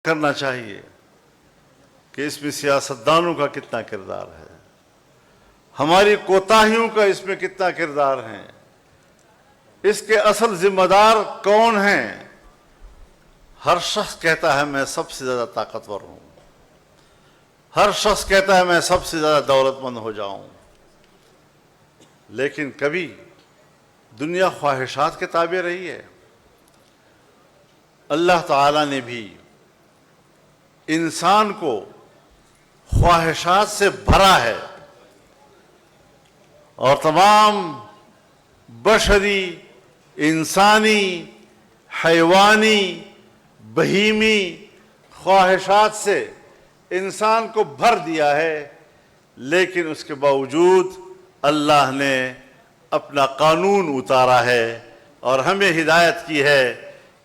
کرنا چاہیے کہ اس میں سیاستدانوں کا کتنا کردار ہے، ہماری کوتاہیوں کا اس میں کتنا کردار ہے، اس کے اصل ذمہ دار کون ہیں۔ ہر شخص کہتا ہے میں سب سے زیادہ طاقتور ہوں، ہر شخص کہتا ہے میں سب سے زیادہ دولت مند ہو جاؤں، لیکن کبھی دنیا خواہشات کے تابع رہی ہے؟ اللہ تعالیٰ نے بھی انسان کو خواہشات سے بھرا ہے، اور تمام بشری، انسانی، حیوانی، بہیمی خواہشات سے انسان کو بھر دیا ہے، لیکن اس کے باوجود اللہ نے اپنا قانون اتارا ہے اور ہمیں ہدایت کی ہے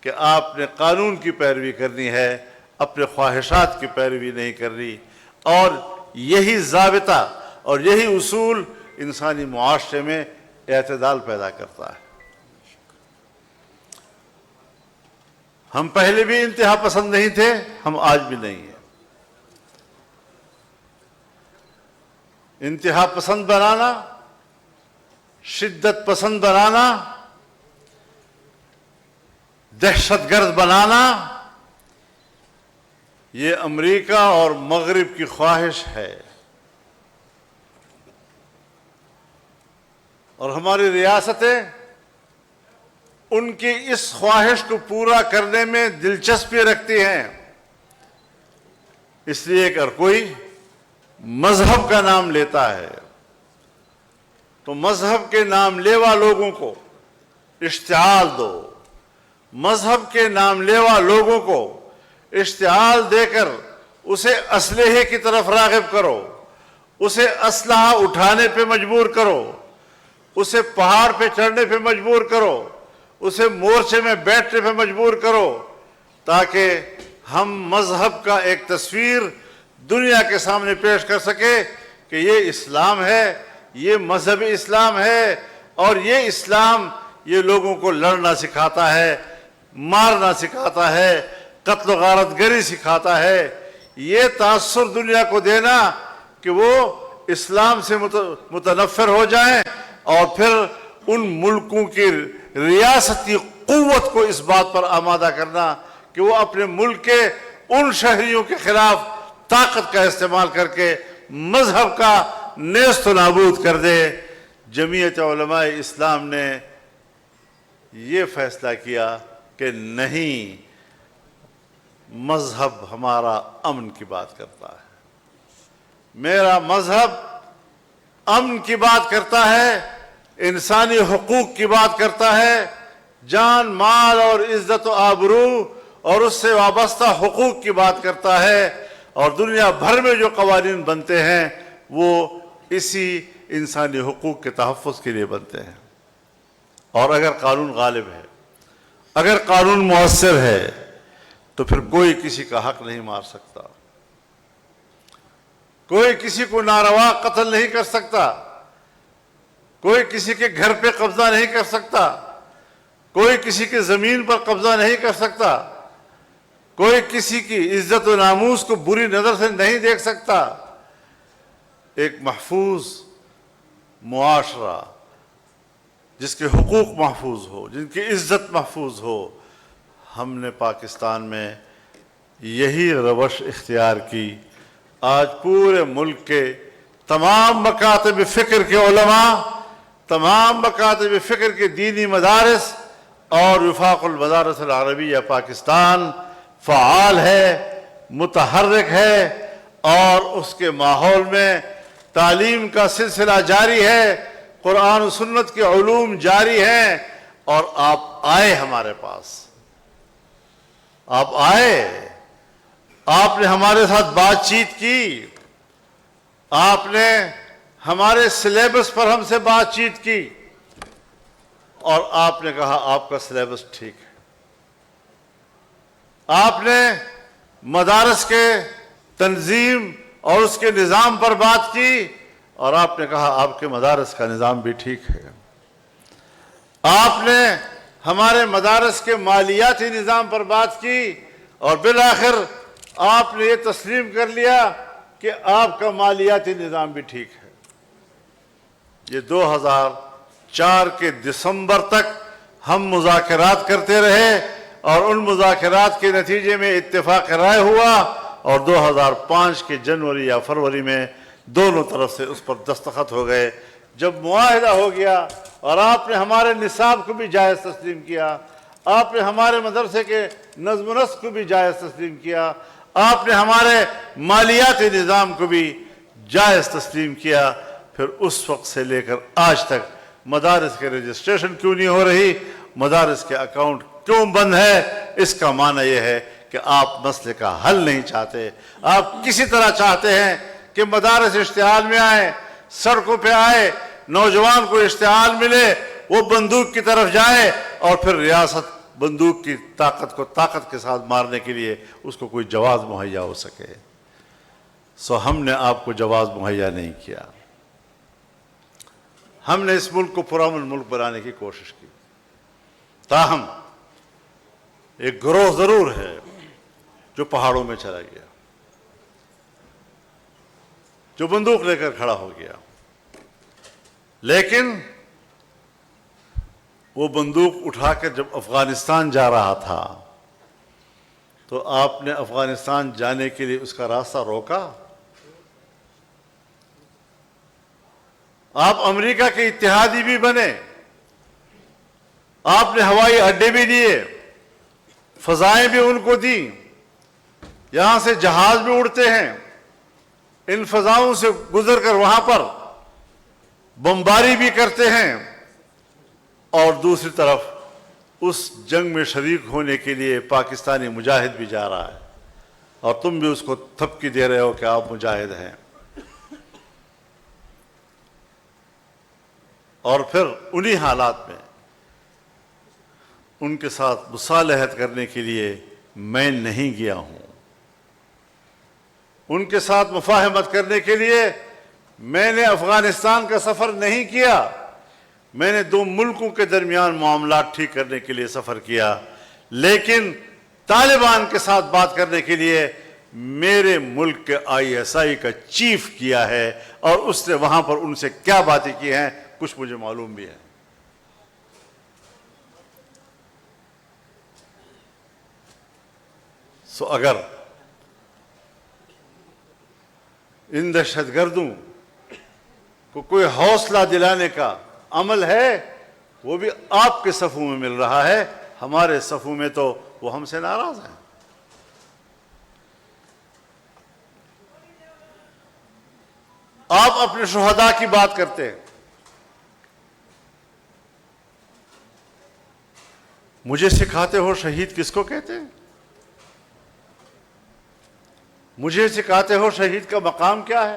کہ آپ نے قانون کی پیروی کرنی ہے، اپنے خواہشات کی پیروی نہیں کرنی۔ اور یہی ضابطہ اور یہی اصول انسانی معاشرے میں اعتدال پیدا کرتا ہے۔ ہم پہلے بھی انتہا پسند نہیں تھے، ہم آج بھی نہیں ہیں۔ انتہا پسند بنانا، شدت پسند بنانا، دہشت گرد بنانا، یہ امریکہ اور مغرب کی خواہش ہے، اور ہماری ریاستیں ان کی اس خواہش کو پورا کرنے میں دلچسپی رکھتی ہیں۔ اس لیے اگر کوئی مذہب کا نام لیتا ہے تو مذہب کے نام لیوا لوگوں کو اشتعال دو، مذہب کے نام لیوا لوگوں کو اشتعال دے کر اسے اسلحے کی طرف راغب کرو، اسے اسلحہ اٹھانے پہ مجبور کرو، اسے پہاڑ پہ چڑھنے پہ مجبور کرو، اسے مورچے میں بیٹھنے پہ مجبور کرو، تاکہ ہم مذہب کا ایک تصویر دنیا کے سامنے پیش کر سکے کہ یہ اسلام ہے، یہ مذہب اسلام ہے، اور یہ اسلام یہ لوگوں کو لڑنا سکھاتا ہے، مارنا سکھاتا ہے، قتل و غارت گری سکھاتا ہے۔ یہ تاثر دنیا کو دینا کہ وہ اسلام سے متنفر ہو جائیں، اور پھر ان ملکوں کی ریاستی قوت کو اس بات پر آمادہ کرنا کہ وہ اپنے ملک کے ان شہریوں کے خلاف طاقت کا استعمال کر کے مذہب کا نیست و نابود کر دے۔ جمعیت علماء اسلام نے یہ فیصلہ کیا کہ نہیں، مذہب ہمارا امن کی بات کرتا ہے، میرا مذہب امن کی بات کرتا ہے، انسانی حقوق کی بات کرتا ہے، جان، مال اور عزت و آبرو اور اس سے وابستہ حقوق کی بات کرتا ہے، اور دنیا بھر میں جو قوانین بنتے ہیں وہ اسی انسانی حقوق کے تحفظ کے لیے بنتے ہیں۔ اور اگر قانون غالب ہے، اگر قانون مؤثر ہے، تو پھر کوئی کسی کا حق نہیں مار سکتا، کوئی کسی کو ناروا قتل نہیں کر سکتا، کوئی کسی کے گھر پہ قبضہ نہیں کر سکتا، کوئی کسی کی زمین پر قبضہ نہیں کر سکتا، کوئی کسی کی عزت و ناموس کو بری نظر سے نہیں دیکھ سکتا۔ ایک محفوظ معاشرہ جس کے حقوق محفوظ ہو، جن کی عزت محفوظ ہو، ہم نے پاکستان میں یہی روش اختیار کی۔ آج پورے ملک کے تمام مکاتب فکر کے علماء، تمام مکاتب فکر کے دینی مدارس اور وفاق المدارس العربیہ پاکستان فعال ہے، متحرک ہے، اور اس کے ماحول میں تعلیم کا سلسلہ جاری ہے، قرآن و سنت کے علوم جاری ہیں۔ اور آپ آئے ہمارے پاس، آپ آئے، آپ نے ہمارے ساتھ بات چیت کی، آپ نے ہمارے سلیبس پر ہم سے بات چیت کی، اور آپ نے کہا آپ کا سلیبس ٹھیک ہے۔ آپ نے مدارس کے تنظیم اور اس کے نظام پر بات کی، اور آپ نے کہا آپ کے مدارس کا نظام بھی ٹھیک ہے۔ آپ نے ہمارے مدارس کے مالیاتی نظام پر بات کی، اور بالآخر آپ نے یہ تسلیم کر لیا کہ آپ کا مالیاتی نظام بھی ٹھیک ہے۔ یہ 2004 کے دسمبر تک ہم مذاکرات کرتے رہے اور ان مذاکرات کے نتیجے میں اتفاق رائے ہوا اور 2005 کے جنوری یا فروری میں دونوں طرف سے اس پر دستخط ہو گئے۔ جب معاہدہ ہو گیا اور آپ نے ہمارے نصاب کو بھی جائز تسلیم کیا، آپ نے ہمارے مدرسے کے نظم و نسق کو بھی جائز تسلیم کیا، آپ نے ہمارے مالیاتی نظام کو بھی جائز تسلیم کیا، پھر اس وقت سے لے کر آج تک مدارس کے رجسٹریشن کیوں نہیں ہو رہی، مدارس کے اکاؤنٹ کیوں بند ہے؟ اس کا معنی یہ ہے کہ آپ مسئلے کا حل نہیں چاہتے۔ آپ کسی طرح چاہتے ہیں کہ مدارس اشتعال میں آئے، سڑکوں پہ آئے، نوجوان کو اشتعال ملے، وہ بندوق کی طرف جائے اور پھر ریاست بندوق کی طاقت کو طاقت کے ساتھ مارنے کے لیے اس کو کوئی جواز مہیا ہو سکے۔ سو ہم نے آپ کو جواز مہیا نہیں کیا۔ ہم نے اس ملک کو پرامن ملک بنانے کی کوشش کی، تاہم ایک گروہ ضرور ہے جو پہاڑوں میں چلا گیا، جو بندوق لے کر کھڑا ہو گیا، لیکن وہ بندوق اٹھا کر جب افغانستان جا رہا تھا تو آپ نے افغانستان جانے کے لیے اس کا راستہ روکا؟ آپ امریکہ کے اتحادی بھی بنے، آپ نے ہوائی اڈے بھی دیے، فضائیں بھی ان کو دی، یہاں سے جہاز بھی اڑتے ہیں، ان فضاؤں سے گزر کر وہاں پر بمباری بھی کرتے ہیں، اور دوسری طرف اس جنگ میں شریک ہونے کے لیے پاکستانی مجاہد بھی جا رہا ہے اور تم بھی اس کو تھپکی دے رہے ہو کہ آپ مجاہد ہیں۔ اور پھر انہی حالات میں ان کے ساتھ مصالحت کرنے کے لیے میں نہیں گیا ہوں، ان کے ساتھ مفاہمت کرنے کے لیے میں نے افغانستان کا سفر نہیں کیا، میں نے دو ملکوں کے درمیان معاملات ٹھیک کرنے کے لیے سفر کیا، لیکن طالبان کے ساتھ بات کرنے کے لیے میرے ملک کے ISI کا چیف کیا ہے، اور اس نے وہاں پر ان سے کیا باتیں کی ہیں کچھ مجھے معلوم بھی ہے۔ سو اگر ان دہشت گردوں کو کوئی حوصلہ دلانے کا عمل ہے، وہ بھی آپ کے صفوں میں مل رہا ہے، ہمارے صفوں میں تو وہ ہم سے ناراض ہیں۔ آپ اپنے شہداء کی بات کرتے ہیں، مجھے سکھاتے ہو شہید کس کو کہتے ہیں؟ مجھے سکھاتے ہو شہید کا مقام کیا ہے؟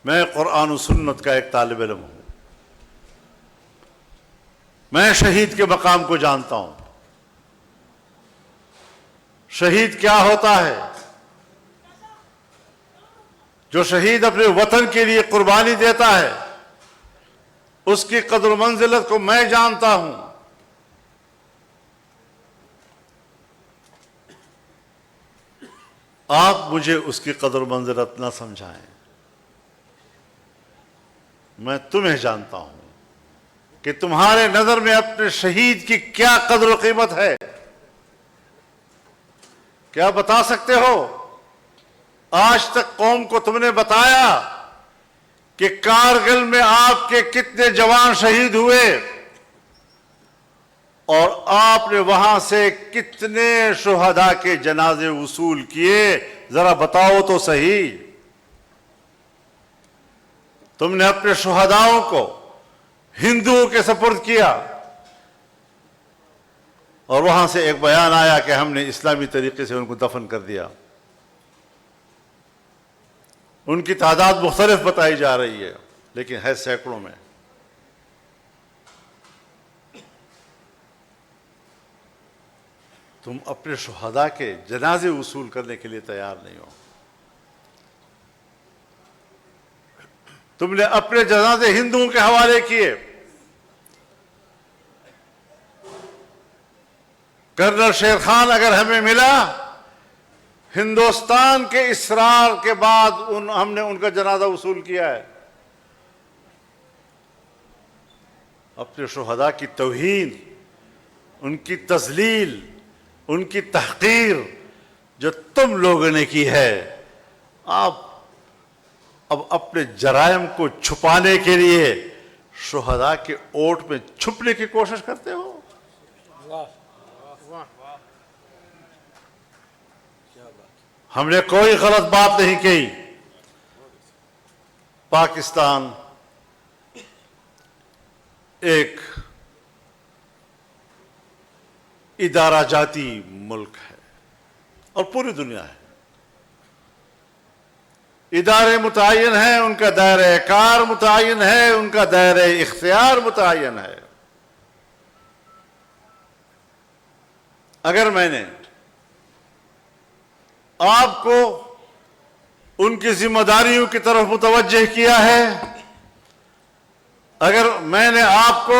میں قرآن و سنت کا ایک طالب علم ہوں، میں شہید کے مقام کو جانتا ہوں۔ شہید کیا ہوتا ہے؟ جو شہید اپنے وطن کے لیے قربانی دیتا ہے، اس کی قدر و منزلت کو میں جانتا ہوں۔ آپ مجھے اس کی قدر و منزلت نہ سمجھائیں، میں تمہیں جانتا ہوں کہ تمہارے نظر میں اپنے شہید کی کیا قدر و قیمت ہے۔ کیا بتا سکتے ہو؟ آج تک قوم کو تم نے بتایا کہ کارگل میں آپ کے کتنے جوان شہید ہوئے اور آپ نے وہاں سے کتنے شہداء کے جنازے وصول کیے؟ ذرا بتاؤ تو صحیح۔ تم نے اپنے شہداؤں کو ہندوؤں کے سپرد کیا اور وہاں سے ایک بیان آیا کہ ہم نے اسلامی طریقے سے ان کو دفن کر دیا۔ ان کی تعداد مختلف بتائی جا رہی ہے، لیکن ہے سینکڑوں میں۔ تم اپنے شہداء کے جنازے وصول کرنے کے لیے تیار نہیں ہو۔ تم نے اپنے جنازے ہندوؤں کے حوالے کیے۔ کرنل شیر خان اگر ہمیں ملا ہندوستان کے اصرار کے بعد ہم نے ان کا جنازہ وصول کیا ہے. اپنے شہداء کی توہین، ان کی تذلیل، ان کی تحقیر جو تم لوگوں نے کی ہے، آپ اب اپنے جرائم کو چھپانے کے لیے شہداء کے اوٹ میں چھپنے کی کوشش کرتے ہو. ہم نے کوئی غلط بات نہیں کی. پاکستان ایک ادارہ جاتی ملک ہے اور پوری دنیا ہے. ادارے متعین ہیں، ان کا دائرہ کار متعین ہے، ان کا دائرہ اختیار متعین ہے. اگر میں نے آپ کو ان کی ذمہ داریوں کی طرف متوجہ کیا ہے، اگر میں نے آپ کو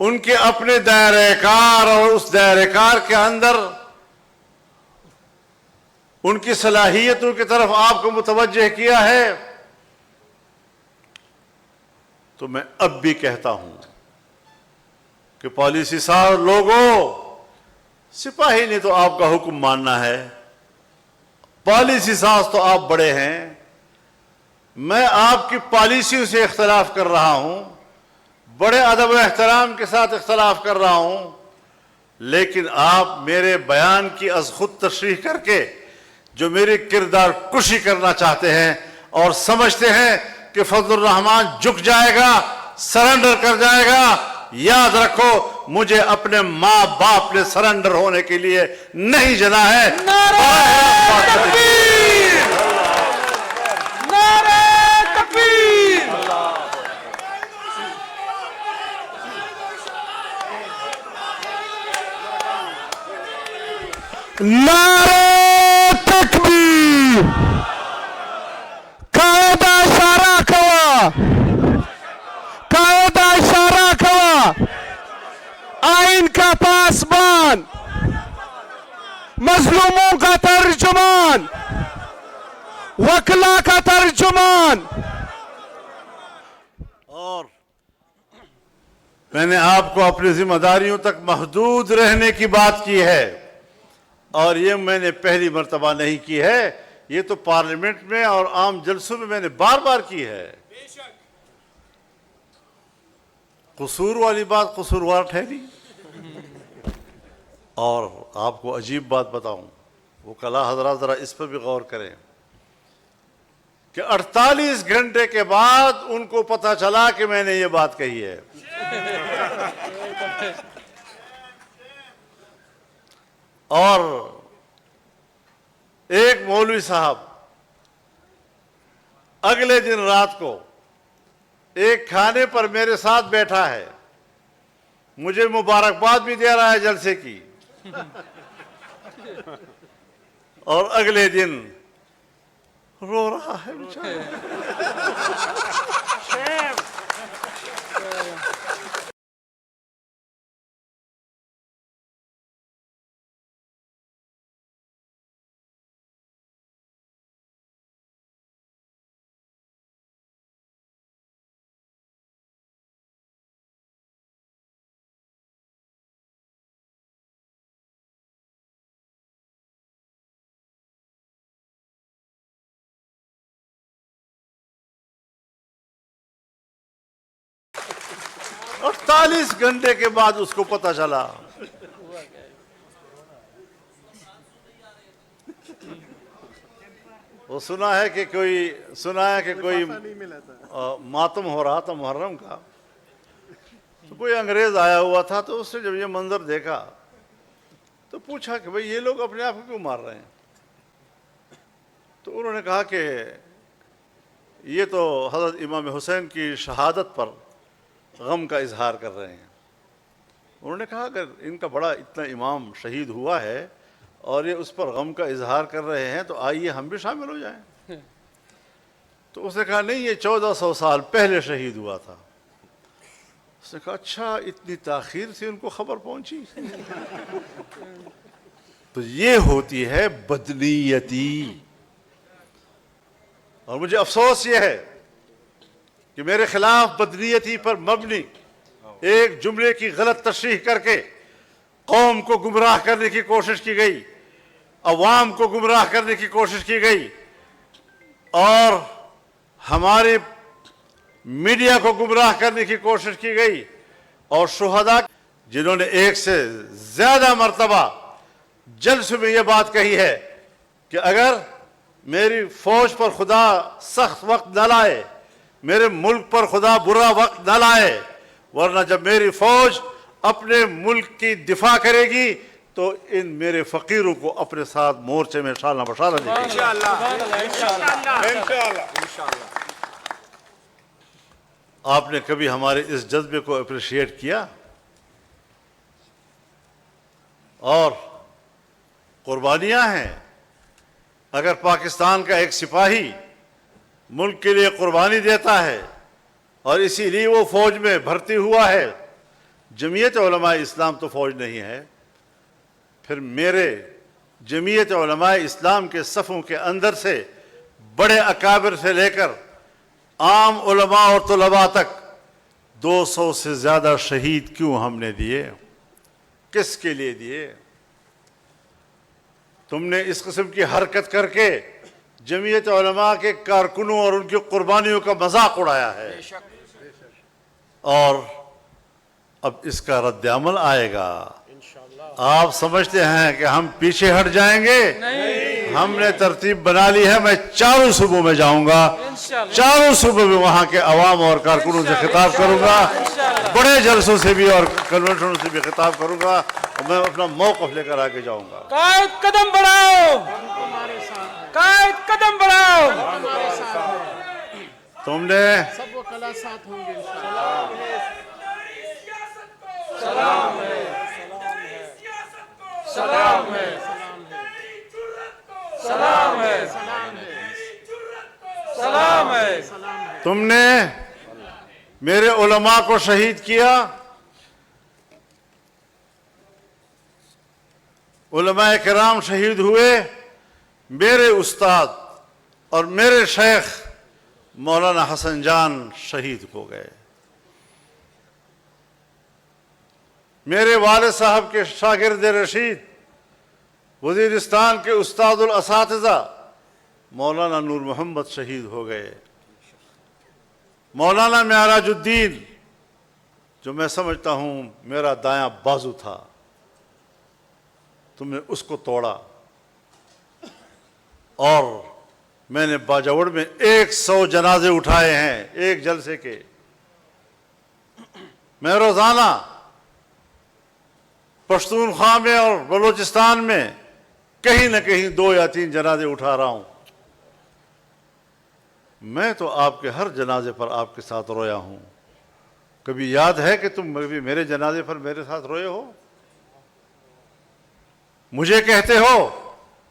ان کے اپنے دائرہ کار اور اس دائرہ کار کے اندر ان کی صلاحیتوں کی طرف آپ کو متوجہ کیا ہے، تو میں اب بھی کہتا ہوں کہ پالیسی ساز لوگوں، سپاہی نے تو آپ کا حکم ماننا ہے، پالیسی ساز تو آپ بڑے ہیں. میں آپ کی پالیسیوں سے اختلاف کر رہا ہوں، بڑے ادب و احترام کے ساتھ اختلاف کر رہا ہوں، لیکن آپ میرے بیان کی از خود تشریح کر کے جو میری کردار کشی کرنا چاہتے ہیں اور سمجھتے ہیں کہ فضل الرحمان جھک جائے گا، سرنڈر کر جائے گا، یاد رکھو مجھے اپنے ماں باپ نے سرنڈر ہونے کے لیے نہیں جنا ہے. نعرہ تکبیر! نعرہ تکبیر! نعرہ تکبیر! قاعدہ اشارہ کوا، قاعدہ اشارہ کوا، آئین کا پاسبان، مظلوموں کا ترجمان، وکلا کا ترجمان. اور میں نے آپ کو اپنی ذمہ داریوں تک محدود رہنے کی بات کی ہے، اور یہ میں نے پہلی مرتبہ نہیں کی ہے، یہ تو پارلیمنٹ میں اور عام جلسوں میں نے بار بار کی ہے. قصور والی بات قصوروار ٹھہری. اور آپ کو عجیب بات بتاؤں، وہ کلا حضرات ذرا اس پر بھی غور کریں کہ 48 گھنٹے کے بعد ان کو پتہ چلا کہ میں نے یہ بات کہی ہے. اور ایک مولوی صاحب اگلے دن رات کو ایک کھانے پر میرے ساتھ بیٹھا ہے، مجھے مبارکباد بھی دے رہا ہے جلسے کی، اور اگلے دن رو رہا ہے بیچارہ. اور 48 گھنٹے کے بعد اس کو پتہ چلا. وہ سنا ہے کہ کوئی ماتم ہو رہا تھا محرم کا، تو کوئی انگریز آیا ہوا تھا، تو اس نے جب یہ منظر دیکھا تو پوچھا کہ بھئی یہ لوگ اپنے آپ کو کیوں مار رہے ہیں؟ تو انہوں نے کہا کہ یہ تو حضرت امام حسین کی شہادت پر غم کا اظہار کر رہے ہیں. انہوں نے کہا اگر ان کا بڑا اتنا امام شہید ہوا ہے اور یہ اس پر غم کا اظہار کر رہے ہیں تو آئیے ہم بھی شامل ہو جائیں. تو اس نے کہا نہیں، یہ 1400 سال پہلے شہید ہوا تھا. اس نے کہا اچھا، اتنی تاخیر سے ان کو خبر پہنچی. تو یہ ہوتی ہے بدنیتی. اور مجھے افسوس یہ ہے کہ میرے خلاف بدنیتی پر مبنی ایک جملے کی غلط تشریح کر کے قوم کو گمراہ کرنے کی کوشش کی گئی، عوام کو گمراہ کرنے کی کوشش کی گئی، اور ہمارے میڈیا کو گمراہ کرنے کی کوشش کی گئی، اور شہداء جنہوں نے ایک سے زیادہ مرتبہ جلسے میں یہ بات کہی ہے کہ اگر میری فوج پر خدا سخت وقت نہ لائے، میرے ملک پر خدا برا وقت نہ لائے، ورنہ جب میری فوج اپنے ملک کی دفاع کرے گی تو ان میرے فقیروں کو اپنے ساتھ مورچے میں شانہ بشانہ دے گی. آپ نے کبھی ہمارے اس جذبے کو اپریشیٹ کیا؟ اور قربانیاں ہیں. اگر پاکستان کا ایک سپاہی ملک کے لیے قربانی دیتا ہے اور اسی لیے وہ فوج میں بھرتی ہوا ہے، جمعیت علماء اسلام تو فوج نہیں ہے، پھر میرے جمعیت علماء اسلام کے صفوں کے اندر سے بڑے اکابر سے لے کر عام علماء اور طلباء تک 200 سے زیادہ شہید کیوں ہم نے دیے؟ کس کے لیے دیے؟ تم نے اس قسم کی حرکت کر کے جمعیت علماء کے کارکنوں اور ان کی قربانیوں کا مذاق اڑایا ہے، اور اب اس کا رد عمل آئے گا. آپ سمجھتے ہیں کہ ہم پیچھے ہٹ جائیں گے؟ ہم نے ترتیب بنا لی ہے. میں چاروں صوبوں میں جاؤں گا، چاروں صوبوں میں وہاں کے عوام اور کارکنوں سے خطاب کروں گا، بڑے جلسوں سے بھی اور کنونشنوں سے بھی خطاب کروں گا، اور میں اپنا موقف لے کر آگے جاؤں گا. قائد قدم بڑھاؤ، قائد قدم بڑھاؤ. تم نے سب وکلا ساتھ ہوں گے انشاءاللہ. سلام ہے، سلام ہے، سلام ہے، سلام ہے. تم نے میرے علماء کو شہید کیا. علماء کرام شہید ہوئے. میرے استاد اور میرے شیخ مولانا حسن جان شہید ہو گئے. میرے والد صاحب کے شاگرد رشید وزیرستان کے استاد الاساتذہ مولانا نور محمد شہید ہو گئے. مولانا معراج الدین جو میں سمجھتا ہوں میرا دایاں بازو تھا، تم نے اس کو توڑا، اور میں نے باجوڑ میں 100 جنازے اٹھائے ہیں ایک جلسے کے. میں روزانہ پشتونخوا میں اور بلوچستان میں کہیں نہ کہیں 2 یا 3 جنازے اٹھا رہا ہوں. میں تو آپ کے ہر جنازے پر آپ کے ساتھ رویا ہوں. کبھی یاد ہے کہ تم کبھی میرے جنازے پر میرے ساتھ روئے ہو؟ مجھے کہتے ہو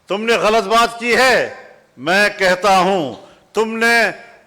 تم نے غلط بات کی ہے. میں کہتا ہوں تم نے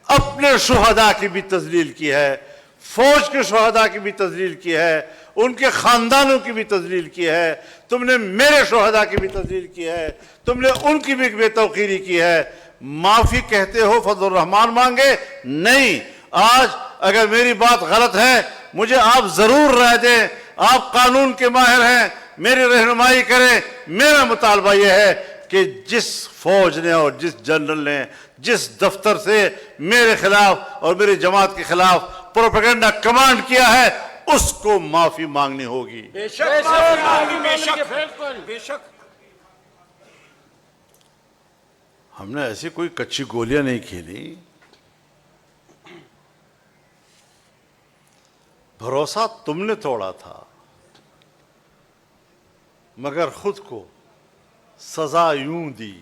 اپنے شہداء کی بھی تذلیل کی ہے، فوج کے شہداء کی بھی تذلیل کی ہے، ان کے خاندانوں کی بھی تذلیل کی ہے، تم نے میرے شہداء کی بھی تذلیل کی ہے، تم نے ان کی بھی بے توقیری کی ہے. معافی کہتے ہو فضل الرحمان مانگے؟ نہیں. آج اگر میری بات غلط ہے مجھے آپ ضرور رائے دیں. آپ قانون کے ماہر ہیں، میری رہنمائی کریں. میرا مطالبہ یہ ہے کہ جس فوج نے اور جس جنرل نے جس دفتر سے میرے خلاف اور میری جماعت کے خلاف پروپیگنڈا کمانڈ کیا ہے اس کو معافی مانگنی ہوگی. بے شک بے شک. ہم نے ایسی کوئی کچی گولیاں نہیں کھیلی. بھروسہ تم نے توڑا تھا، مگر خود کو سزا یوں دی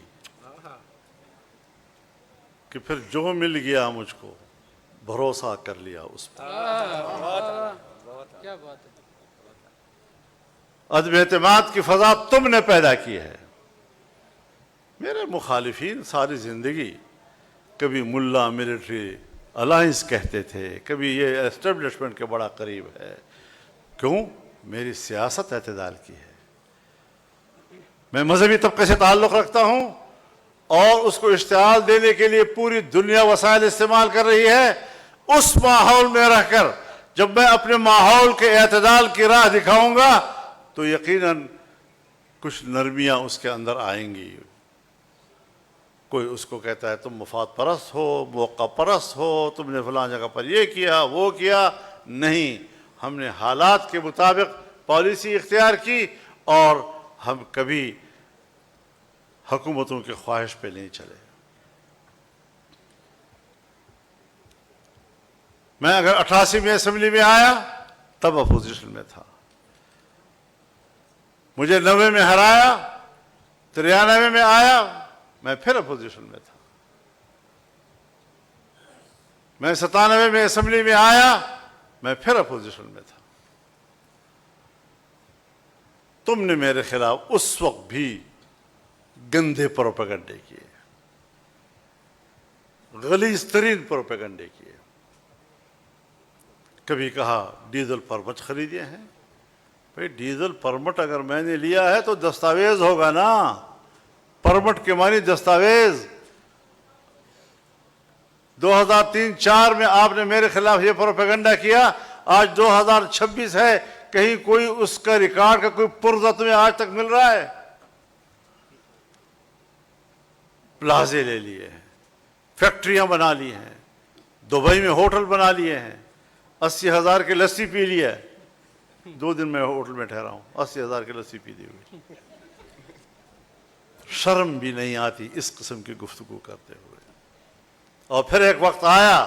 کہ پھر جو مل گیا مجھ کو بھروسہ کر لیا اس پر. عدم اعتماد کی فضا تم نے پیدا کی ہے. میرے مخالفین ساری زندگی کبھی ملا ملٹری الائنس کہتے تھے، کبھی یہ اسٹیبلشمنٹ کے بڑا قریب ہے. کیوں؟ میری سیاست اعتدال کی ہے. میں مذہبی طبقے سے تعلق رکھتا ہوں اور اس کو اشتعال دینے کے لیے پوری دنیا وسائل استعمال کر رہی ہے، اس ماحول میں رہ کر جب میں اپنے ماحول کے اعتدال کی راہ دکھاؤں گا تو یقیناً کچھ نرمیاں اس کے اندر آئیں گی۔ کوئی اس کو کہتا ہے تم مفاد پرست ہو، موقع پرست ہو، تم نے فلاں جگہ پر یہ کیا وہ کیا، نہیں، ہم نے حالات کے مطابق پالیسی اختیار کی اور ہم کبھی حکومتوں کی خواہش پہ نہیں چلے۔ میں اگر 88 میں اسمبلی میں آیا تب اپوزیشن میں تھا، مجھے 90 میں ہرایا، 93 میں آیا، میں پھر اپوزیشن میں تھا، میں 97 میں اسمبلی میں آیا، میں پھر اپوزیشن میں تھا۔ تم نے میرے خلاف اس وقت بھی گندے پروپیگنڈے کیے، غلیظ ترین پروپیگنڈے کیے۔ کبھی کہا ڈیزل پرمٹ خریدے ہیں، بھئی ڈیزل پرمٹ اگر میں نے لیا ہے تو دستاویز ہوگا نا، پرمٹ کے معنی دستاویز۔ 2003-04 میں آپ نے میرے خلاف یہ پروپیگنڈا کیا، آج 2026 ہے، کہیں کوئی اس کا ریکارڈ کا کوئی پرزہ تمہیں آج تک مل رہا ہے؟ پلازے لے لیے ہیں، فیکٹریاں بنا لی ہیں، دبئی میں ہوٹل بنا لیے ہیں، 80,000 کی لسی پی لیا ہے۔ 2 دن میں ہوٹل میں ٹھہرا ہوں، 80,000 کی لسی پی دی ہوئی۔ شرم بھی نہیں آتی اس قسم کی گفتگو کرتے ہوئے۔ اور پھر ایک وقت آیا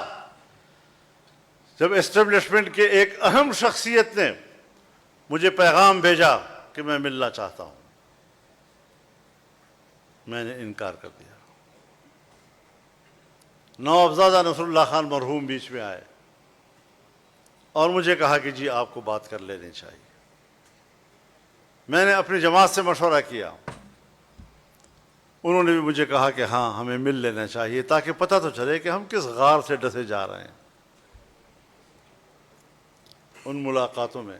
جب اسٹیبلشمنٹ کے ایک اہم شخصیت نے مجھے پیغام بھیجا کہ میں ملنا چاہتا ہوں، میں نے انکار کر دیا۔ نوابزادہ نصر اللہ خان مرحوم بیچ میں آئے اور مجھے کہا کہ جی آپ کو بات کر لینی چاہیے۔ میں نے اپنی جماعت سے مشورہ کیا، انہوں نے بھی مجھے کہا کہ ہاں ہمیں مل لینا چاہیے تاکہ پتہ تو چلے کہ ہم کس غار سے ڈسے جا رہے ہیں۔ ان ملاقاتوں میں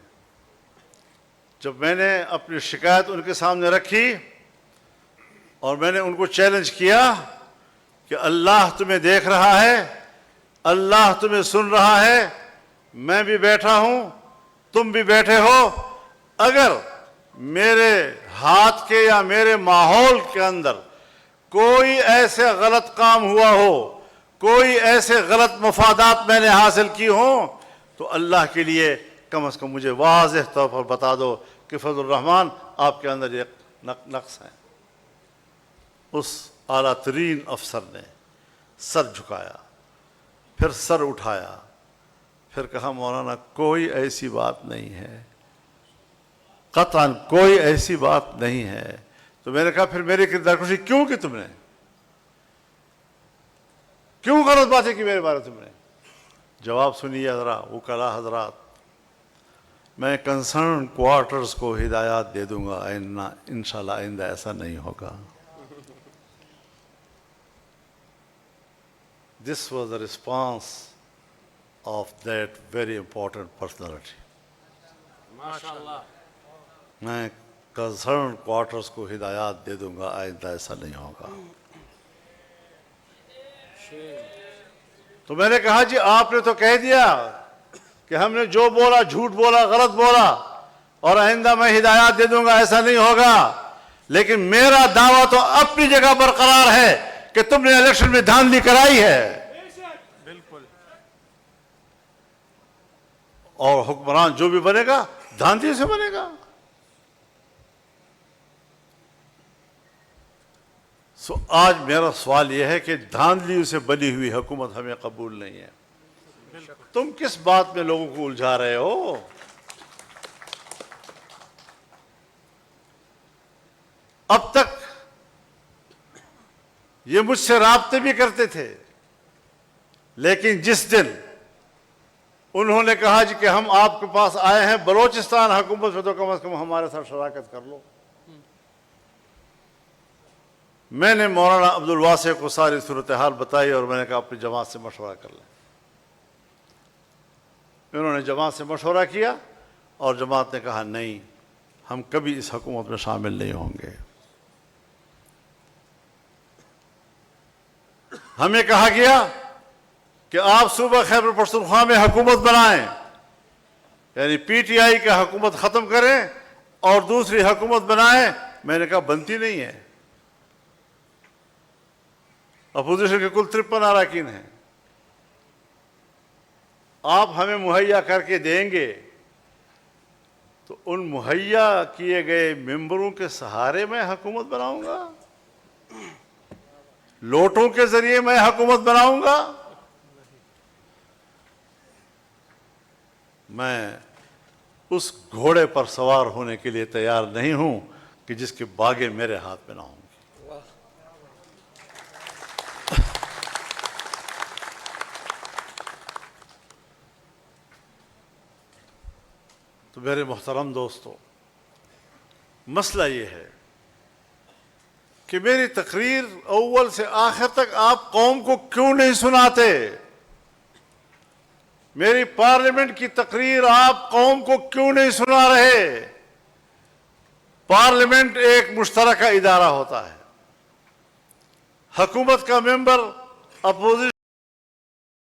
جب میں نے اپنی شکایت ان کے سامنے رکھی اور میں نے ان کو چیلنج کیا کہ اللہ تمہیں دیکھ رہا ہے، اللہ تمہیں سن رہا ہے، میں بھی بیٹھا ہوں، تم بھی بیٹھے ہو، اگر میرے ہاتھ کے یا میرے ماحول کے اندر کوئی ایسے غلط کام ہوا ہو، کوئی ایسے غلط مفادات میں نے حاصل کی ہوں، تو اللہ کے لیے کم از کم مجھے واضح طور پر بتا دو کہ فضل الرحمان آپ کے اندر یہ نقص ہے۔ اس اعلیٰ ترین افسر نے سر جھکایا، پھر سر اٹھایا، پھر کہا مولانا کوئی ایسی بات نہیں ہے، قطعاً کوئی ایسی بات نہیں ہے۔ تو میں نے کہا پھر میری کردار کشی کیوں کی تم نے؟ کیوں غلط باتیں کی میرے بارے تم نے؟ جواب سنیے ذرا وکلاء حضرات، میں کنسرن کوارٹرز کو ہدایات دے دوں گا، انشاءاللہ آئندہ ایسا نہیں ہوگا۔ This was the response of that very important personality. MashaAllah. میں کنسرن کوارٹرز کو ہدایات دے دوں گا، آئندہ ایسا نہیں ہوگا۔ تو میں نے کہا جی آپ نے تو کہہ دیا کہ ہم نے جو بولا جھوٹ بولا، غلط بولا، اور آئندہ میں ہدایات دے دوں گا، ایسا نہیں ہوگا، لیکن میرا دعویٰ تو اپنی جگہ برقرار ہے کہ تم نے الیکشن میں دھاندلی کرائی ہے، بالکل، اور حکمران جو بھی بنے گا دھاندلی سے بنے گا۔ سو آج میرا سوال یہ ہے کہ دھاندلیوں سے بنی ہوئی حکومت ہمیں قبول نہیں ہے۔ تم کس بات میں لوگوں کو الجھا رہے ہو؟ اب تک یہ مجھ سے رابطے بھی کرتے تھے، لیکن جس دن انہوں نے کہا جی کہ ہم آپ کے پاس آئے ہیں بلوچستان حکومت سے، تو کم از کم ہمارے ساتھ شراکت کر لو۔ میں نے مولانا عبدالواسع کو ساری صورتحال بتائی اور میں نے کہا اپنی جماعت سے مشورہ کر لیں۔ انہوں نے جماعت سے مشورہ کیا اور جماعت نے کہا نہیں، ہم کبھی اس حکومت میں شامل نہیں ہوں گے۔ ہمیں کہا گیا کہ آپ صوبہ خیبر پختونخوا میں حکومت بنائیں، یعنی پی ٹی آئی کا حکومت ختم کریں اور دوسری حکومت بنائیں۔ میں نے کہا بنتی نہیں ہے، اپوزیشن کے کل 53 اراکین ہیں، آپ ہمیں مہیا کر کے دیں گے تو ان مہیا کیے گئے ممبروں کے سہارے میں حکومت بناؤں گا، لوٹوں کے ذریعے میں حکومت بناؤں گا؟ میں اس گھوڑے پر سوار ہونے کے لیے تیار نہیں ہوں کہ جس کے باگیں میرے ہاتھ میں نہ ہوں گی۔ تو میرے محترم دوستو، مسئلہ یہ ہے کہ میری تقریر اول سے آخر تک آپ قوم کو کیوں نہیں سناتے؟ میری پارلیمنٹ کی تقریر آپ قوم کو کیوں نہیں سنا رہے؟ پارلیمنٹ ایک مشترکہ ادارہ ہوتا ہے، حکومت کا ممبر اپوزیشن